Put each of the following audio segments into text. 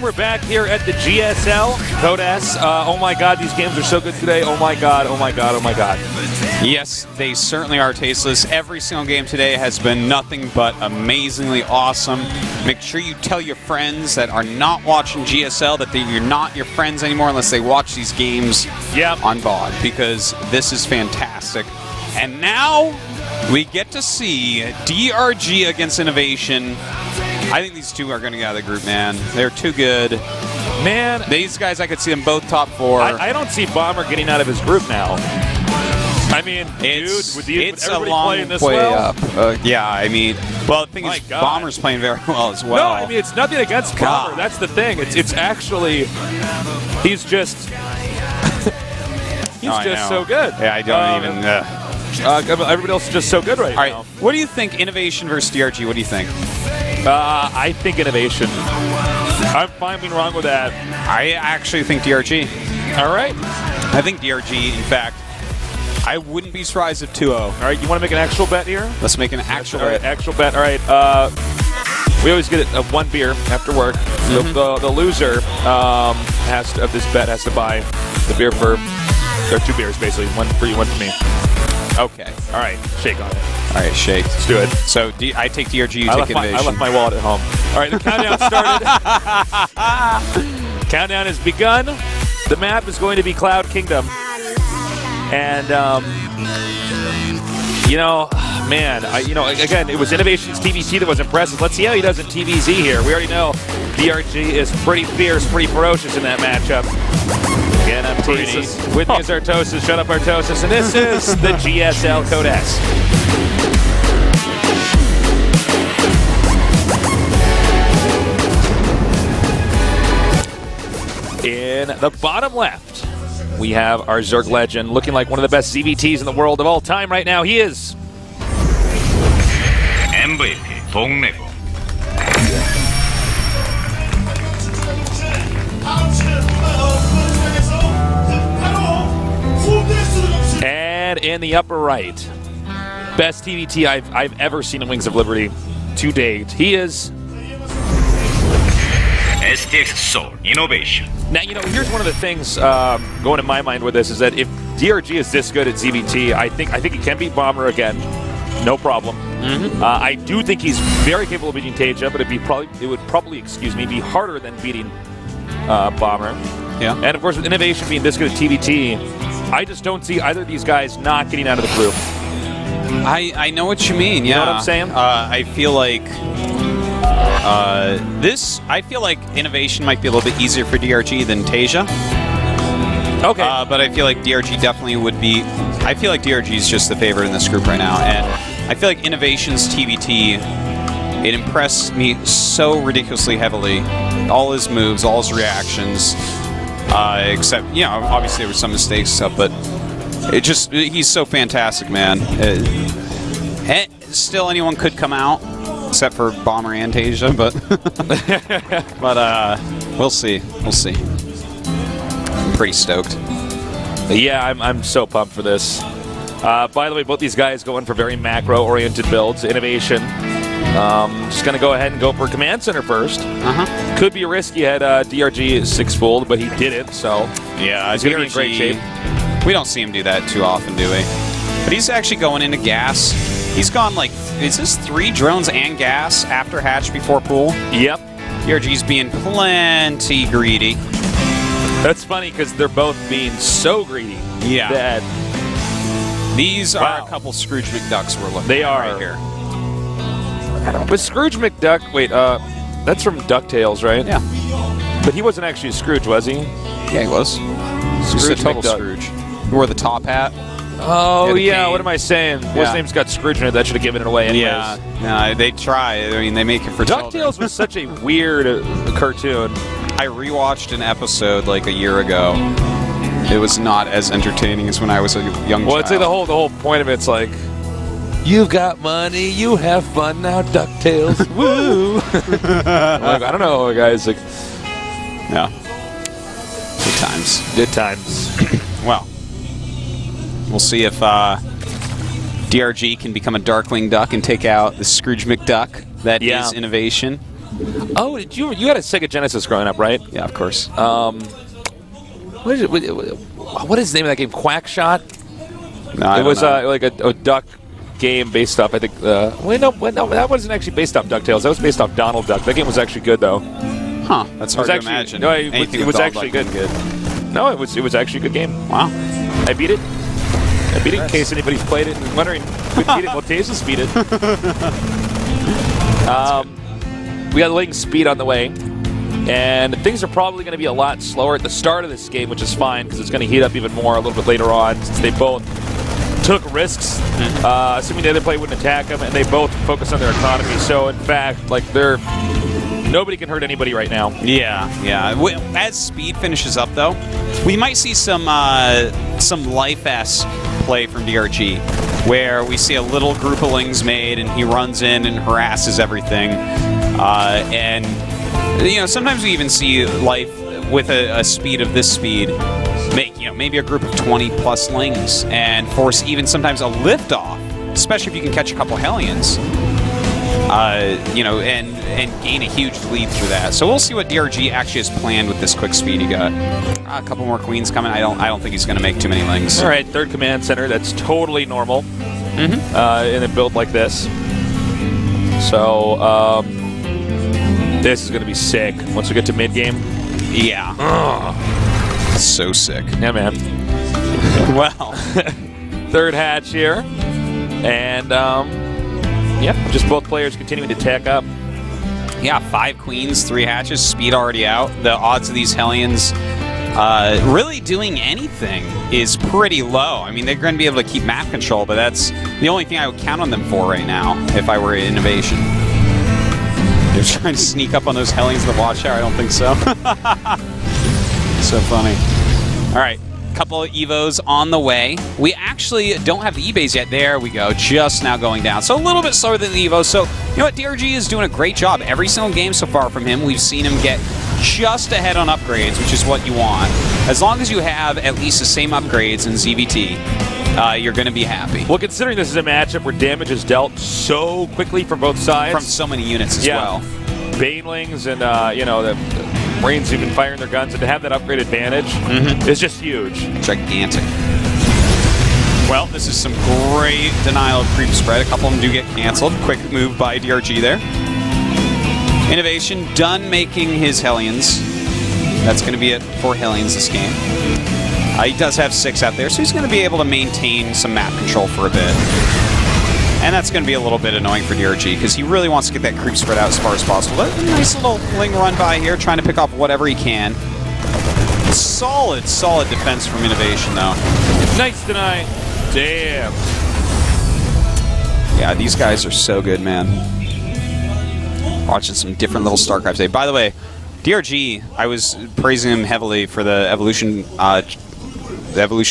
we're back here at the GSL. Code S. Oh my God, these games are so good today. Oh my God, oh my God, oh my God. Yes, they certainly are tasteless. Every single game today has been nothing but amazingly awesome. Make sure you tell your friends that are not watching GSL that you're not your friends anymore unless they watch these games on VOD, because this is fantastic. And now we get to see DRG against Innovation. I think these two are going to get out of the group, man. They're too good. Man. These guys, I could see them both top 4. I don't see Bomber getting out of his group now. I mean, it's a long playing this way well? up. Yeah, I mean, well, the thing is, Bomber's playing very well as well. No, I mean, it's nothing against Bomber. That's the thing. It's actually, he's just so good. Yeah, I don't even. Everybody else is just so good right now. All right, what do you think, Innovation versus DRG? What do you think? I think Innovation. I'm fine being wrong with that. I actually think DRG. All right. I think DRG, in fact, I wouldn't be surprised if 2-0. All right, you want to make an actual bet here? Let's make an actual bet. All right, actual bet. All right. We always get one beer after work. The loser of this bet has to buy the beer for, or 2 beers basically, one for you, one for me. Okay. All right, shake on it. All right, shake. Let's do it. So I take DRG, you take Innovation. I left my wallet at home. All right, the countdown started. Countdown has begun. The map is going to be Cloud Kingdom. And, you know, man, again, it was Innovation's TVT that was impressive. Let's see how he does in TVZ here. We already know DRG is pretty fierce, pretty ferocious in that matchup. Again, I'm Teezy. With me is Artosis. Shut up, Artosis. And this is the GSL Code S. In the bottom left, we have our Zerg legend looking like one of the best ZVTs in the world of all time right now. He is MVP DongRaeGu. And in the upper right, best TVT I've ever seen in Wings of Liberty to date. He is STX Soul Innovation. Now, you know, here's one of the things going in my mind with this is that if DRG is this good at ZVT, I think he can beat Bomber again, no problem. I do think he's very capable of beating Teja, but it would probably be harder than beating Bomber. Yeah. And of course, with Innovation being this good at TVT, I just don't see either of these guys not getting out of the group. I know what you mean. Yeah. You know what I'm saying? I feel like. I feel like Innovation might be a little bit easier for DRG than Teja. Okay. But I feel like DRG definitely would be. I feel like DRG is just the favorite in this group right now, and I feel like Innovation's TVT, it impressed me so ridiculously heavily. All his moves, all his reactions, except, you know, obviously there were some mistakes and stuff, but he's so fantastic, man. Still, anyone could come out. Except for Bomber and Teja, but we'll see. We'll see. I'm pretty stoked. Yeah, I'm so pumped for this. By the way, both these guys going for very macro-oriented builds. Innovation. Just going to go ahead and go for Command Center first. Could be risky at DRG 6-fold, but he did it, so yeah, he's going to be in great shape. We don't see him do that too often, do we? But he's actually going into gas. He's gone like, is this 3 drones and gas after hatch before pool? Yep. DRG's being plenty greedy. That's funny because they're both being so greedy. Yeah. That these are a couple Scrooge McDucks we're looking at right here. But Scrooge McDuck, wait, that's from DuckTales, right? Yeah. But he wasn't actually a Scrooge, was he? Yeah, he was. Scrooge total McDuck. Scrooge. He wore the top hat. Oh, yeah, what am I saying? His name's got Scrooge in it. That should have given it away anyways. Yeah, they try. I mean, they make it for DuckTales was such a weird cartoon. I rewatched an episode like a year ago. It was not as entertaining as when I was a young child. Well, it's like the whole point of it's like, you've got money, you have fun now, DuckTales. Woo! Like, I don't know, guys. Like, yeah. Good times. Good times. Well. We'll see if DRG can become a Darkwing Duck and take out the Scrooge McDuck that is Innovation. Oh, did you had a Sega Genesis growing up, right? Yeah, of course. What is the name of that game? Quackshot? No, I it was don't know. like a duck game based off, I think. Wait, no, that wasn't actually based off DuckTales. That was based off Donald Duck. That game was actually good, though. Huh? That's hard to imagine. No, it was actually good. No, it was actually a good game. Wow. I beat it. In case anybody's played it and wondering who beat it. Well, Tasis beat it. We got Lightning Speed on the way. And things are probably going to be a lot slower at the start of this game, which is fine because it's going to heat up even more a little bit later on since they both took risks, assuming the other player wouldn't attack them, and they both focus on their economy. So, in fact, like nobody can hurt anybody right now. Yeah. As Speed finishes up, though, we might see some life-esque play from DRG, where we see a little group of Lings made, and he runs in and harasses everything, and sometimes we even see life with a speed of this speed make maybe a group of 20+ Lings and force even sometimes a liftoff, especially if you can catch a couple Hellions. And gain a huge lead through that. So we'll see what DRG actually has planned with this quick speed he got. A couple more Queens coming. I don't think he's going to make too many Lings. All right, third command center. That's totally normal in a build like this. So this is going to be sick once we get to mid game. Yeah. So sick. Yeah, man. Well, third hatch here, and just both players continuing to tack up. Yeah, 5 Queens, 3 hatches, speed already out. The odds of these Hellions really doing anything is pretty low. I mean, they're going to be able to keep map control, but that's the only thing I would count on them for right now if I were Innovation. They're trying to sneak up on those Hellions in the watchtower. I don't think so. So funny. All right. Couple of Evos on the way. We actually don't have the E-Bays yet. There we go. Just now going down. So a little bit slower than the Evo. So, you know what? DRG is doing a great job. Every single game so far from him, we've seen him get just ahead on upgrades, which is what you want. As long as you have at least the same upgrades in ZVT, you're going to be happy. Well, considering this is a matchup where damage is dealt so quickly from both sides. From so many units as well. Banelings and, the Marines even firing their guns, and to have that upgrade advantage is just huge. Gigantic. Well, this is some great denial of creep spread. A couple of them do get canceled. Quick move by DRG there. Innovation done making his Hellions. That's going to be it for Hellions this game. He does have 6 out there, so he's going to be able to maintain some map control for a bit. And that's going to be a little bit annoying for DRG because he really wants to get that creep spread out as far as possible. But a nice little Ling run by here, trying to pick off whatever he can. Solid defense from Innovation, though. Nice deny. Damn. Yeah, these guys are so good, man. Watching some different little StarCraft today. By the way, DRG, I was praising him heavily for the evolution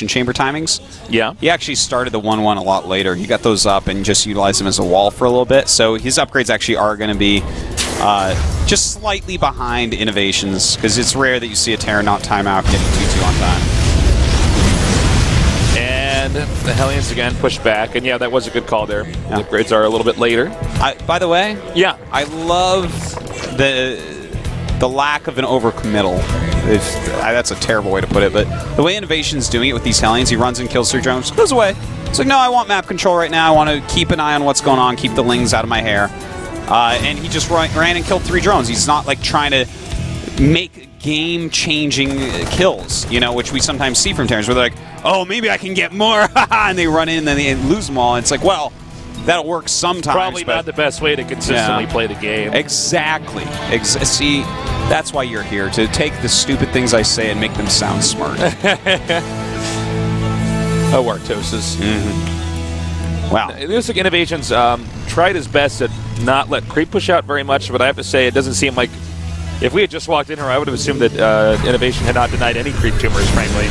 chamber timings. Yeah. He actually started the 1-1 a lot later. He got those up and just utilized them as a wall for a little bit. So his upgrades actually are going to be just slightly behind Innovations, because it's rare that you see a Terra not timeout getting 2-2 on time. And the Hellions again pushed back, and yeah, that was a good call there. Yeah. The upgrades are a little bit later. By the way, yeah, I love the lack of an overcommittal. That's a terrible way to put it, but the way Innovation's doing it with these Hellions, he runs and kills 3 drones, goes away. It's like, no, I want map control right now. I want to keep an eye on what's going on, keep the Lings out of my hair. And he just ran and killed 3 drones. He's not like trying to make game-changing kills, which we sometimes see from Terrans, where they're like, oh, maybe I can get more, and they run in and then they lose them all. And it's like, well, that'll work sometimes. Probably not the best way to consistently play the game. Exactly. See, that's why you're here, to take the stupid things I say and make them sound smart. Oh, Artosis. Wow. It looks like Innovations tried his best to not let creep push out very much, but I have to say, it doesn't seem like, if we had just walked in here, I would have assumed that Innovation had not denied any creep tumors, frankly.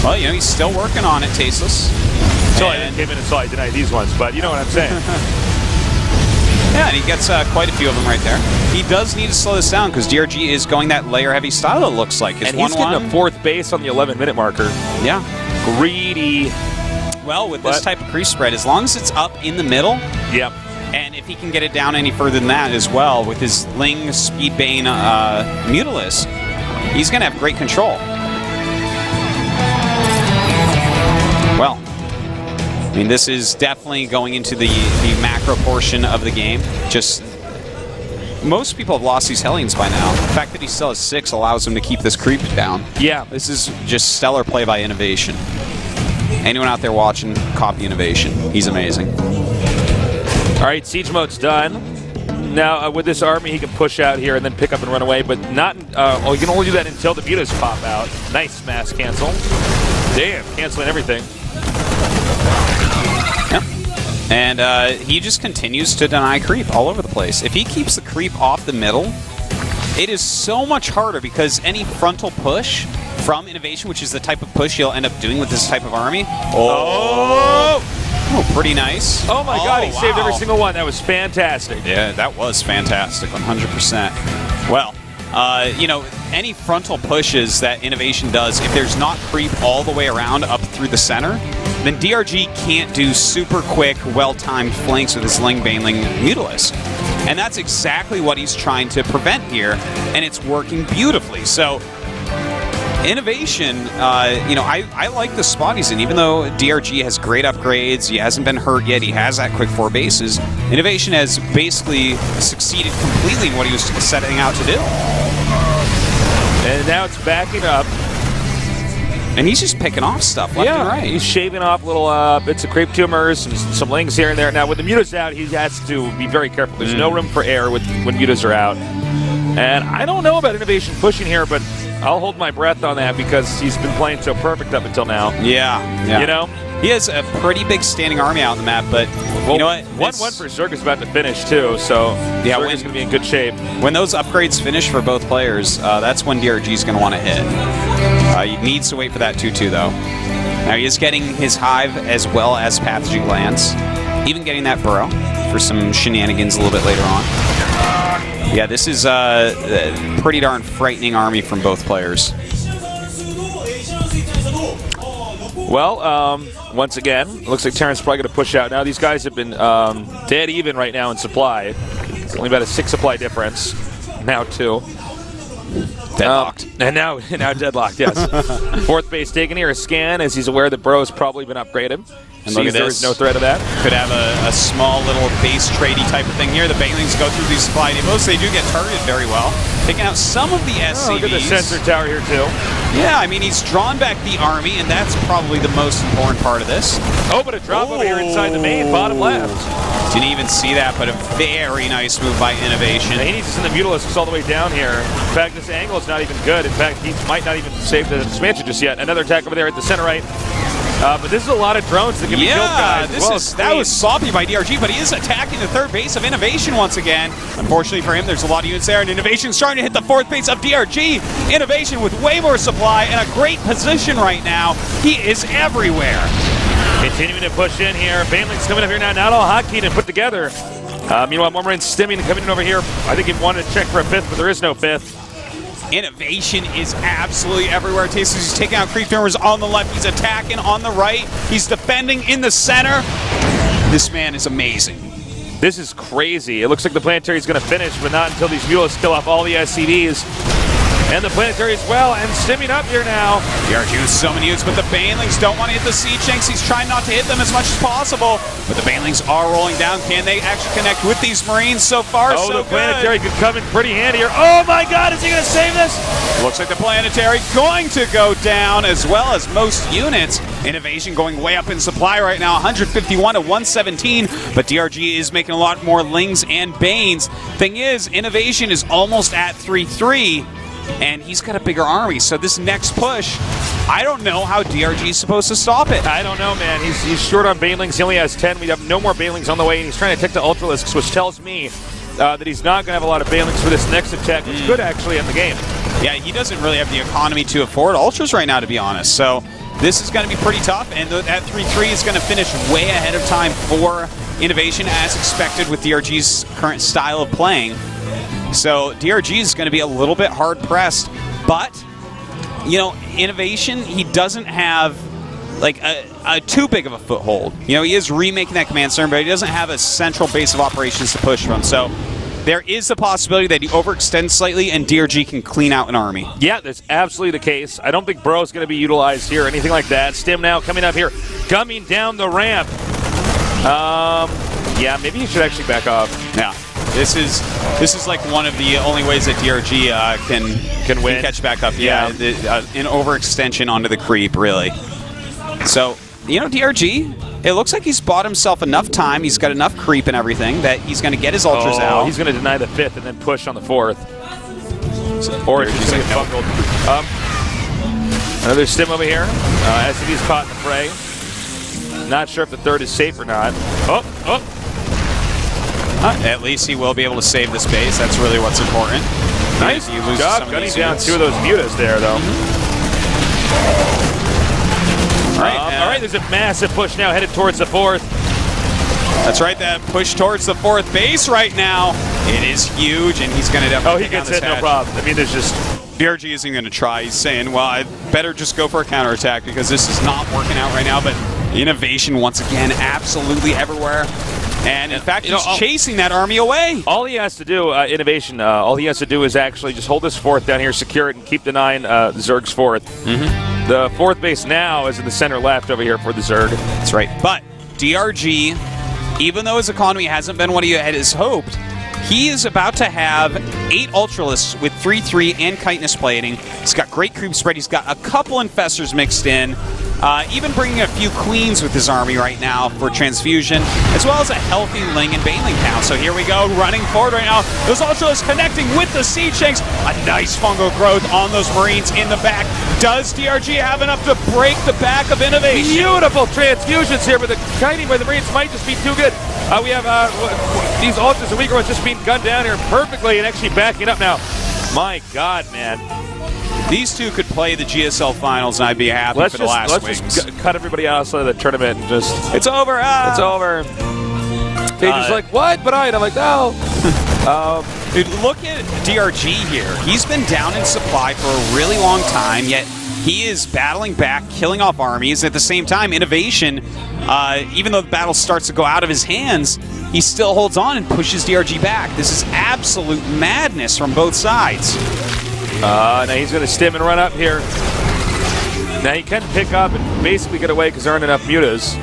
Well, he's still working on it, Tasteless. So I didn't came in and saw I denied these ones, but you know what I'm saying. Yeah, and he gets quite a few of them right there. He does need to slow this down because DRG is going that layer-heavy style, it looks like. And he's getting a 4th base on the 11-minute marker. Yeah. Greedy. Well, with this type of creep spread, as long as it's up in the middle, And if he can get it down any further than that as well, with his Ling, Speedbane, Mutalisk, he's going to have great control. Well, I mean, this is definitely going into the macro portion of the game. Just most people have lost these Hellions by now. The fact that he still has 6 allows him to keep this creep down. Yeah. This is just stellar play by Innovation. Anyone out there watching, copy Innovation. He's amazing. All right, siege mode's done. Now, with this army, he can push out here and then pick up and run away, but not. Well, he can only do that until the mutas pop out. Nice mass cancel. Damn, canceling everything. Yep. And he just continues to deny creep all over the place. If he keeps the creep off the middle, it is so much harder because any frontal push from Innovation, which is the type of push you'll end up doing with this type of army. Oh, pretty nice. Oh my God, he saved every single one. That was fantastic. Yeah, that was fantastic, 100%. Well, you know, any frontal pushes that Innovation does, if there's not creep all the way around up through the center, then DRG can't do super quick, well-timed flanks with his Ling, Baneling, Mutalisk. And that's exactly what he's trying to prevent here, and it's working beautifully. So, Innovation, you know, I like the spot he's in. Even though DRG has great upgrades, he hasn't been hurt yet, he has that quick 4 bases, Innovation has basically succeeded completely in what he was setting out to do. And now it's backing up. And he's just picking off stuff left and right. He's shaving off little bits of creep tumors and some lings here and there. Now, with the mutas out, he has to be very careful. There's no room for error when mutas are out. And I don't know about Innovation pushing here, but I'll hold my breath on that because he's been playing so perfect up until now. Yeah. You know? He has a pretty big standing army out on the map, but you know what? 1-1 for Zerg is about to finish, too, so yeah, Zerg is going to be in good shape. When those upgrades finish for both players, that's when DRG is going to want to hit. He needs to wait for that 2-2, though. Now, he is getting his Hive as well as Pathogen Glands, even getting that Burrow for some shenanigans a little bit later on. Yeah, this is a pretty darn frightening army from both players. Well, once again, it looks like Terran's probably going to push out. Now, these guys have been dead even right now in supply. It's only about a 6 supply difference. Now 2. Deadlocked. And now deadlocked, yes. 4th base taken here, a scan, as he's aware that Burrow's probably been upgraded. And look at this. There's no threat of that. Could have a small little base tradey type of thing here. The Banelings go through these supply depots. They do get targeted very well. Taking out some of the SCVs. Look at the sensor tower here, too. Yeah, I mean, he's drawn back the army, and that's probably the most important part of this. Oh, but a drop over here inside the main, bottom left. Didn't even see that, but a very nice move by Innovation. And he needs to send the Mutalisks all the way down here. In fact, this angle is not even good. In fact, he might not even save the expansion just yet. Another attack over there at the center right. But this is a lot of drones that can be killed, guys. That was sloppy by DRG, but he is attacking the 3rd base of Innovation once again. Unfortunately for him, there's a lot of units there, and Innovation's trying to hit the 4th base of DRG. Innovation with way more supply and a great position right now. He is everywhere. Continuing to push in here. Baneling's coming up here now. Not all hotkeyed and put together. Meanwhile, Mormoran's stimming and coming in over here. I think he wanted to check for a 5th, but there is no 5th. Innovation is absolutely everywhere. Tasteless, he's taking out creep tumors on the left. He's attacking on the right. He's defending in the center. This man is amazing. This is crazy. It looks like the planetary is going to finish, but not until these Mutalisks kill off all the SCVs. And the planetary as well, and stimming up here now. DRG with so many units, but the Banelings don't want to hit the siege tanks. He's trying not to hit them as much as possible. But the Banelings are rolling down. Can they actually connect with these Marines? So far, so good. Oh, the planetary could come in pretty handy here. Oh my God, is he going to save this? Looks like the planetary going to go down, as well as most units. Innovation going way up in supply right now, 151 to 117. But DRG is making a lot more Lings and Banes. Thing is, Innovation is almost at 3-3. And he's got a bigger army, so this next push, I don't know how DRG is supposed to stop it. I don't know, man. He's short on Banelings. He only has 10. We have no more Banelings on the way, and he's trying to take the Ultralisks, which tells me that he's not going to have a lot of Banelings for this next attack, which could actually end the game. Yeah, he doesn't really have the economy to afford Ultras right now, to be honest. So this is going to be pretty tough, and that 3-3 is going to finish way ahead of time for Innovation, as expected with DRG's current style of playing. So DRG is going to be a little bit hard pressed, but you know, Innovation, he doesn't have like too big of a foothold. You know, he is remaking that command center, but he doesn't have a central base of operations to push from. So there is the possibility that he overextends slightly and DRG can clean out an army. Yeah, that's absolutely the case. I don't think Burrow's going to be utilized here or anything like that. Stim now coming up here, gumming down the ramp. Yeah, maybe he should actually back off. Yeah, this is like one of the only ways that DRG can win. Catch back up. Yeah, an overextension onto the creep, really. So, you know, DRG, it looks like he's bought himself enough time. He's got enough creep and everything that he's going to get his ultras out. He's going to deny the 5th and then push on the 4th. Or it's just going to get bungled. Another stim over here. SCV's caught in the fray. Not sure if the 3rd is safe or not. At least he will be able to save the space. That's really what's important. Nice job gunning down 2 of those mutas there, though. All right, there's a massive push now headed towards the 4th. That's right, that push towards the 4th base right now. It is huge, and he's going to definitely he gets hit, no problem. I mean, there's just... DRG isn't going to try. He's saying, well, I better just go for a counterattack because this is not working out right now. But innovation, once again, absolutely everywhere. And in fact, he's chasing that army away. All he has to do, innovation, all he has to do is actually just hold this 4th down here, secure it, and keep denying Zerg's 4th. The 4th base now is in the center left over here for the Zerg. That's right. But DRG, even though his economy hasn't been what he had hoped, he is about to have 8 Ultralisks with 3/3 and chitinous plating. He's got great creep spread. He's got a couple Infestors mixed in. Even bringing a few Queens with his army right now for transfusion, as well as a healthy Ling and Baneling count. So here we go, running forward right now. Those Ultralisks connecting with the Siege Tanks. A nice fungal growth on those Marines in the back. Does DRG have enough to break the back of innovation? Beautiful transfusions here, but the kiting by the Marines might just be too good. We have these Ultras and weaker ones just being gunned down here perfectly and actually backing up now. My God, man. These two could play the GSL finals, and I'd be happy for the last wings. Let's just cut everybody outside of the tournament and just... It's over! It's over. Paige like, what? But I'm like, no. Dude, look at DRG here. He's been down in supply for a really long time, yet he is battling back, killing off armies. At the same time, innovation, even though the battle starts to go out of his hands, he still holds on and pushes DRG back. This is absolute madness from both sides. Now he's going to stim and run up here. Now he can pick up and basically get away because there aren't enough mutas.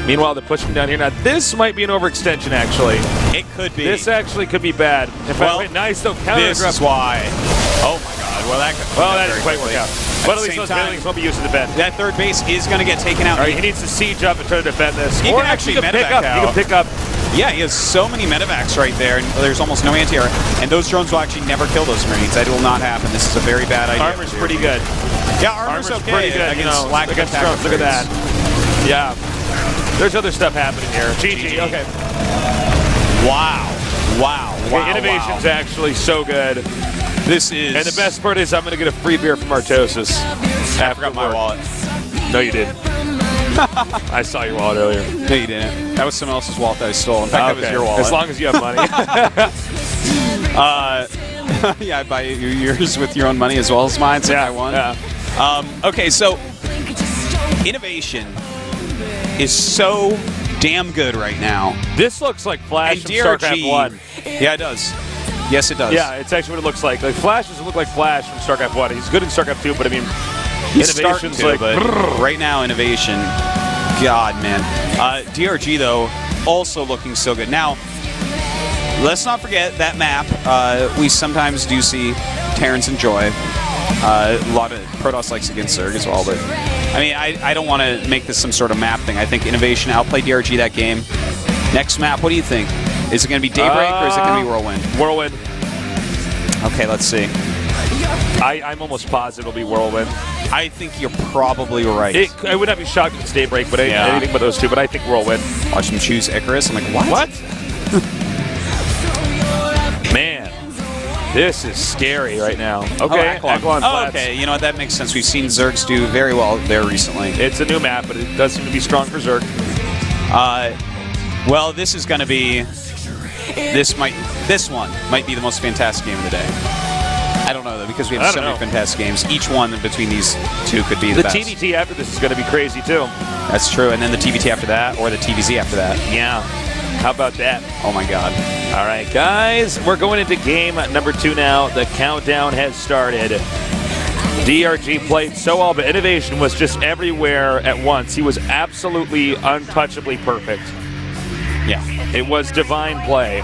Meanwhile, they're pushing down here. Now this might be an overextension, actually. It could be. This actually could be bad. In fact, nice though. This is why. Oh my God. Well, that didn't quite work out. But at least those Banelings won't be used to defend. That 3rd base is going to get taken out. All right, he needs to siege up and try to defend this. He can actually pick up. He can pick up. Yeah, he has so many medevacs right there, and there's almost no anti-air. And those drones will actually never kill those Marines. That will not happen. This is a very bad idea. Armor's pretty good. Yeah, armor's okay. Pretty good. Against against drones. Look at that. Yeah. There's other stuff happening here. GG. Okay. Wow. Innovation's actually so good. This is... And the best part is I'm going to get a free beer from Artosis. I forgot my wallet. No, you didn't. I saw your wallet earlier. No, you didn't. That was someone else's wallet that I stole. In fact, that was your wallet. As long as you have money. Yeah, I buy yours with your own money as well as mine, so I won. Yeah. Okay, so innovation is so damn good right now. This looks like Flash from StarCraft 1. Yeah, it does. Yes, it does. Yeah, it's actually what it looks like. Like Flash doesn't look like Flash from StarCraft 1. He's good in StarCraft 2, but I mean, innovation's like right now. Innovation, God, man. DRG though, also looking so good. Now, let's not forget that map. We sometimes do see Terrence and Joy. A lot of Protoss likes against Zerg as well, but I mean, I don't want to make this some sort of map thing. I think innovation outplayed DRG that game. Next map, what do you think? Is it going to be Daybreak or is it going to be Whirlwind? Whirlwind. Okay, let's see. I'm almost positive it'll be Whirlwind. I think you're probably right. I would not be shocked if it's Daybreak, but anything but those two. But I think Whirlwind. Watch him choose Icarus. I'm like, what? What? Man, this is scary right now. Okay, oh, okay. You know what? That makes sense. We've seen Zergs do very well there recently. It's a new map, but it does seem to be strong for Zerg. Well, this is going to be. This one might be the most fantastic game of the day. I don't know though, because we have so many fantastic games. Each one between these two could be the best. The TVT after this is going to be crazy, too. That's true. And then the TVT after that, or the TVZ after that. Yeah. How about that? Oh, my God. All right, guys. We're going into game number 2 now. The countdown has started. DRG played so well, but Innovation was just everywhere at once. He was absolutely untouchably perfect. Yeah. It was divine play.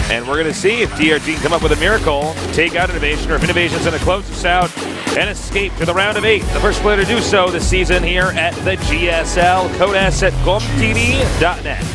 And we're going to see if DRG can come up with a miracle to take out Innovation, or if Innovation's going to close us out and escape to the round of 8. The first player to do so this season here at the GSL. Code S at GOMTV.net.